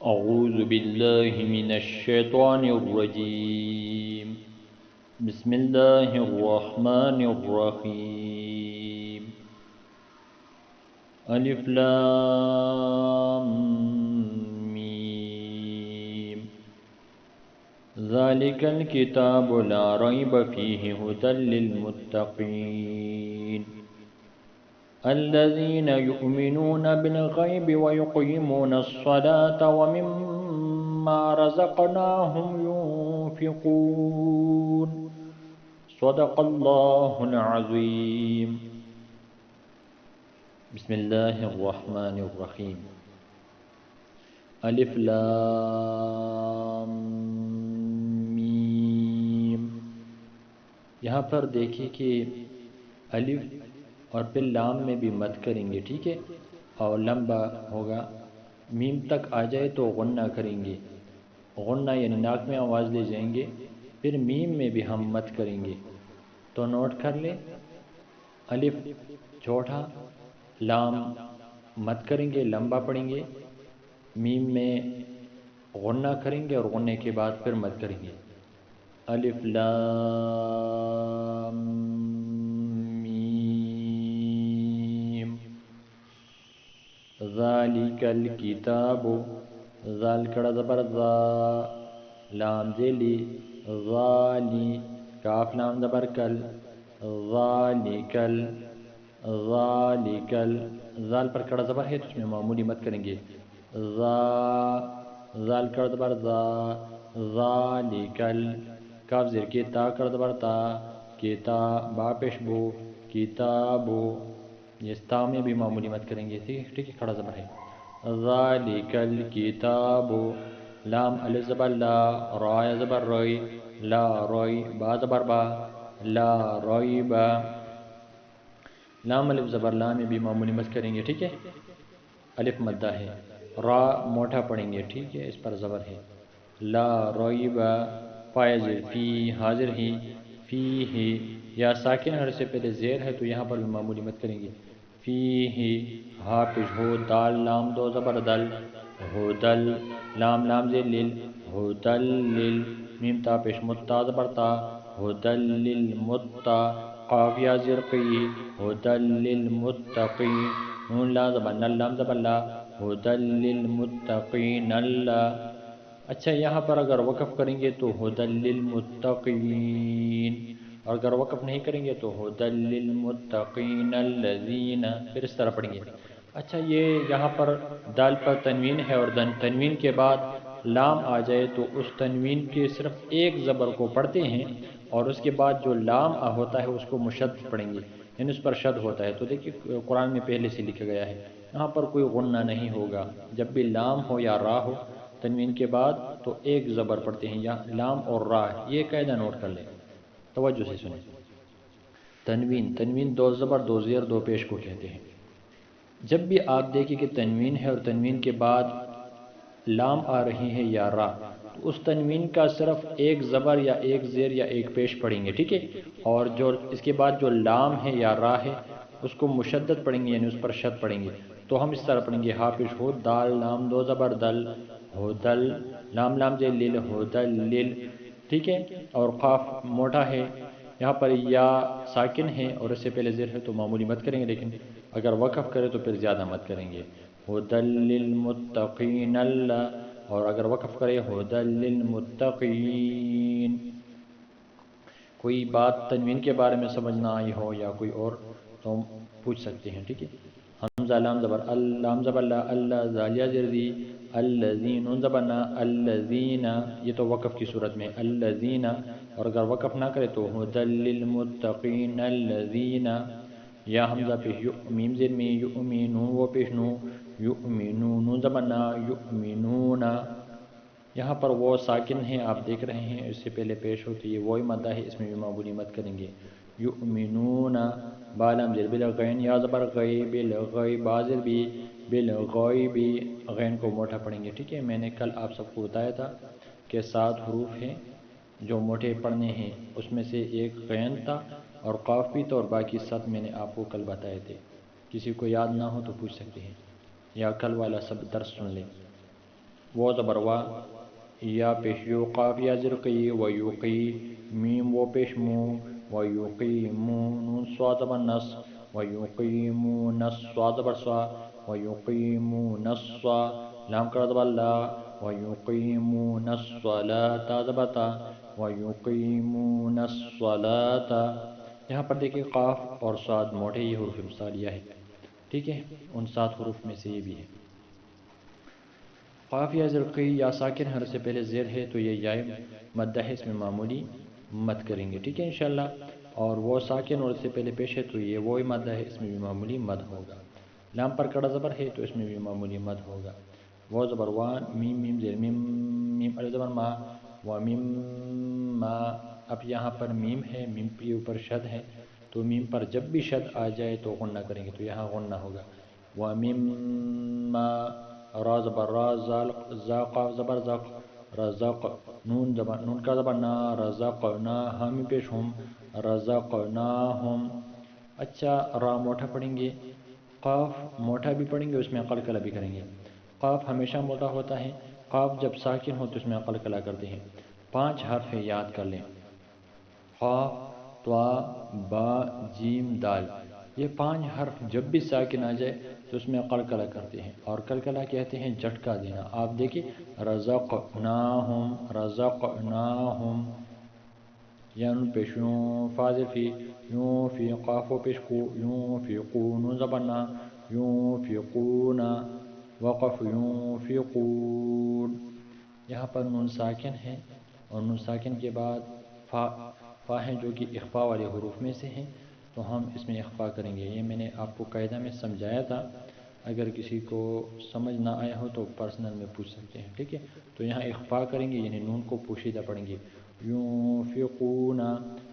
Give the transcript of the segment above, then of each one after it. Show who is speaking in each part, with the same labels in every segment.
Speaker 1: أعوذ بالله من الشيطان الرجيم. بسم الله الرحمن الرحيم. ألف لام ميم. ذلك الكتاب لا ريب فيه هدى للمتقين الذين يؤمنون بالغيب ويقيمون الصلاة ومما رزقناهم ينفقون. صدق الله العظيم. بسم الله الرحمن الرحیم. الف لام میم. یہاں پر دیکھیے کہ الف اور پھر لام میں بھی مد کریں گے، ٹھیک ہے، اور لمبا ہوگا. میم تک آ جائے تو غنہ کریں گے، غنہ یعنی ناک میں آواز لے جائیں گے. پھر میم میں بھی ہم مد کریں گے. تو نوٹ کر لیں، الف چھوٹا، لام مد کریں گے، لمبا پڑھیں گے، میم میں غنہ کریں گے اور غنے کے بعد پھر مد کریں گے. الف لام میم. ذالک الکتاب، ذال کڑا زبر ذا، لام ذیلی، ذالی، کاف لام زبر کل، ذالکل، ذالکل، ذال پر کڑا زبر ہے تو اس میں معمولی مت کریں گے. ذال کڑا زبر ذا، ذالکل، کاف زیر کے تا کڑا زبر تا، کتا، با پیش بو، کتابو، یہ تا میں بھی معمولی مت کریں گے، ٹھیک ہے، کھڑا زبر ہے. ذالکل کتابو، لام الف زبر لا، را زبر روی، لا روی، با زبر با، لا رویب، لام الف زبر لا میں بھی معمولی مت کریں گے، ٹھیک ہے، الف مدہ ہے. را موٹا پڑھیں گے، ٹھیک ہے، اس پر زبر ہے. لا رویب، فائزر فی، حاضر ہی، فی ہی، یا ساکن ہر سے پہلے زیر ہے تو یہاں پر بھی معمولی مت کریں گے. فی ہی، ہا پیش ہو، دال لام دو زبر دل، ہو دل، لام لام زیر لیل، ہو دل لیل، میم تا پیش متا زبر تا، ہو دل للمتا، قاف یا زیر قی، ہو دل للمتقی، نون لا زبر نل، لام زبر لا، ہو دل للمتقین اللہ. اچھا، یہاں پر اگر وقف کریں گے تو ہدی للمتقین، اور اگر وقف نہیں کریں گے تو ہدی للمتقین الذین، پھر اس طرح پڑھیں گے. اچھا، یہ یہاں پر دال پر تنوین ہے اور تنوین کے بعد لام آ جائے تو اس تنوین کے صرف ایک زبر کو پڑھتے ہیں اور اس کے بعد جو لام ہوتا ہے اس کو مشدد پڑھیں گے، یعنی اس پر شد ہوتا ہے. تو دیکھیے قرآن میں پہلے سے لکھا گیا ہے، یہاں پر کوئی غنہ نہیں ہوگا. جب بھی لام ہو یا را ہو تنوین کے بعد تو ایک زبر پڑھتے ہیں، یا لام اور را، یہ قاعدہ نوٹ کر لیں، توجہ سے سنیں. تنوین دو زبر دو زیر دو پیش کو کہتے ہیں. جب بھی آپ دیکھیں کہ تنوین ہے اور تنوین کے بعد لام آ رہی ہے یا را، تو اس تنوین کا صرف ایک زبر یا ایک زیر یا ایک پیش پڑھیں گے، ٹھیک ہے، اور جو اس کے بعد جو لام ہے یا را ہے اس کو مشدد پڑھیں گے، یعنی اس پر شد پڑھیں گے. تو ہم اس طرح پڑھیں گے، ہا پیش ہو، دال لام دو زبر دل، ہو دل، لام لام زیر لیل، ہو دل لیل، ٹھیک ہے، اور قاف موٹا ہے. یہاں پر یا ساکن ہے اور اس سے پہلے زیر ہے تو معمولی مت کریں گے، لیکن اگر وقف کرے تو پھر زیادہ مت کریں گے. ہدی للمتقین اللہ، اور اگر وقف کرے ہدی للمتقین. کوئی بات تنوین کے بارے میں سمجھ نہ آئی ہو یا کوئی اور تو ہم پوچھ سکتے ہیں، ٹھیک ہے. حمزہ لام زبر ال، لام زبر لا، اللہ، زالیہ زیر دی، الذین، نون زبر نا، الذین، یہ تو وقف کی صورت میں الذین، اور اگر وقف نہ کرے تو ہدی للمتقین الذین. یا حمزہ پیش یو، میم زیر می، یؤمنون وہ پیش نو، یؤمنون، نون زبر نا، یؤمنون. یہاں پر وہ ساکن ہیں آپ دیکھ رہے ہیں، اس سے پہلے پیش ہوتی ہے وہی مدہ ہے، اس میں بھی معمولی مت کریں گے. یؤمنون، با لام زیر بالغین، یا زبر غی، بالغی، با زیر بی، بالغیب، غین کو موٹا پڑھیں گے، ٹھیک ہے. میں نے کل آپ سب کو بتایا تھا کہ 7 حروف ہیں جو موٹے پڑھنے ہیں، اس میں سے ایک غین تھا اور قاف بھی تھا، اور باقی 7 میں نے آپ کو کل بتائے تھے. کسی کو یاد نہ ہو تو پوچھ سکتے ہیں، یا کل والا سب درس سن لیں. وہ زبر وا، یا پیش یو، قاف یا زرقی و یوقی، میم و پیش مو و یقیمو، نون سوا زبر نس و یقیمو نس، سوا زبر سوا و یقیمو نس سوا، لام کر زبر لا و یقیمو نس سوا، تا زبر تا و یقیمو نس سوا۔ یہاں پر دیکھیں قاف اور صاد موٹے یہ حروف مثالیہ ہے، ٹھیک ہے، ان 7 حروف میں سے یہ بھی ہے۔ قاف یا زرقی یا ساکن حرف سے پہلے زیر ہے تو یہ یا مدہ ہے، اس میں معمولی مد کریں گے، ٹھیک ہے انشاءاللہ۔ اور وہ ساکن اور اس سے پہلے پیش ہے تو یہ وہ مدہ ہے، اس میں بھی معمولی مد ہوگا۔ لام پر کڑا زبر ہے تو اس میں بھی معمولی مد ہوگا۔ وہ زبر وان، میم میم زیر میم، میم الف زبر ما و میم ما۔ اب یہاں پر میم ہے، میم کے اوپر شد ہے، تو میم پر جب بھی شد آ جائے تو غنہ کریں گے، تو یہاں غنہ ہوگا۔ و میم ما، را زبر را، زا قاف زبر زق، رزق، نون کا زبر نا، رزقنا، ہم پیش ہم، رزقناہم۔ اچھا، را موٹا پڑھیں گے، قاف موٹا بھی پڑھیں گے، اس میں قلقلہ بھی کریں گے۔ قاف ہمیشہ موٹا ہوتا ہے، قاف جب ساکن ہو تو اس میں قلقلہ کرتے ہیں۔ 5 حرف یاد کر لیں، قاف، طا، با، جیم، دال۔ یہ 5 حرف جب بھی ساکن آ جائے تو اس میں قلقلہ کرتے ہیں، اور قلقلہ کہتے ہیں جھٹکا دینا۔ آپ دیکھیں، رزقناہم، رزقناہم، یا نون پیش یوں، فاضل فی، یوں فی، قاف و پیش کو، یوں فی قو، نون زبرنا، یوں فی قونا، وقف یوں فی قون۔ یہاں پر نون ساکن ہے، اور نون ساکن کے بعد فا ہیں جو کہ اخفا والے حروف میں سے ہیں، تو ہم اس میں اخفا کریں گے۔ یہ میں نے آپ کو قاعدہ میں سمجھایا تھا، اگر کسی کو سمجھ نہ آیا ہو تو پرسنل میں پوچھ سکتے ہیں، ٹھیک ہے۔ تو یہاں اخفا کریں گے، یعنی نون کو پوشیدہ پڑھیں گے۔ یونفقون،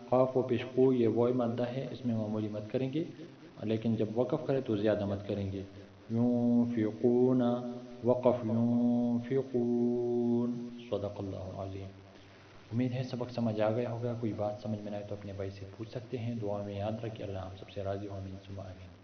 Speaker 1: قاف و پیش قو، یہ وہ مدہ ہے، اس میں معمولی مد کریں گے، لیکن جب وقف کرے تو زیادہ مد کریں گے۔ یونفقون، وقف ينفقون۔ صدق اللہ العظیم۔ امید ہے سبق سمجھ آ گیا ہوگا، کوئی بات سمجھ میں نہ آئے تو اپنے بھائی سے پوچھ سکتے ہیں۔ دعا میں یاد رکھیں، اللہ ہم سب سے راضی ہو، آمین ثم آمین۔